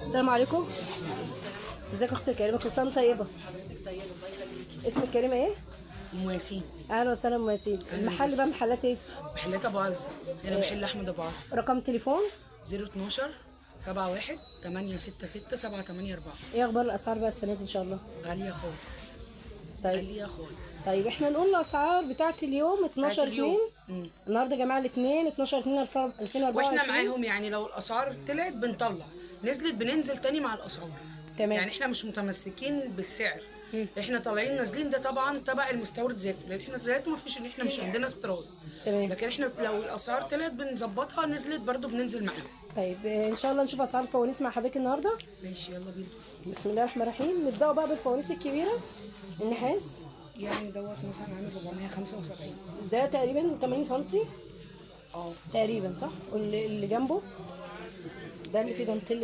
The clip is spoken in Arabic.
السلام عليكم. ازيك يا اختي الكريمه؟ كل سنه طيبه. حضرتك طيب، الله يخليكي. اسمك كريمه ايه؟ ام ياسين. اهلا وسهلا ام ياسين. المحل بقى محلات ايه؟ محلات ابو عز. هنا محل احمد ابو عز. رقم تليفون؟ 012 71 866 784. ايه اخبار الاسعار بقى السنه دي ان شاء الله؟ غاليه خالص. طيب. غاليه خالص. طيب احنا نقول الاسعار بتاعت اليوم 12 2. مم. النهارده يا جماعه الاثنين 12 2 2024. واحنا معاهم يعني لو الاسعار طلعت بنطلع، نزلت بننزل تاني مع الاسعار. تمام. يعني احنا مش متمسكين بالسعر. احنا طالعين نازلين، ده طبعا تبع المستورد ذاته، لان احنا ذاته ما فيش، ان احنا مش عندنا استيراد. تمام. لكن احنا لو الاسعار طلعت بنظبطها، نزلت برضو بننزل معاهم. طيب ان شاء الله نشوف اسعار الفوانيس مع حضرتك النهارده. ماشي، يلا بينا. بسم الله الرحمن الرحيم. نبداوا بقى بالفوانيس الكبيره النحاس. يعني دوت مثلا عامل 475. ده تقريبا 80 سم اه. تقريبا، صح؟ واللي جنبه ده اللي فيه دانتيل ده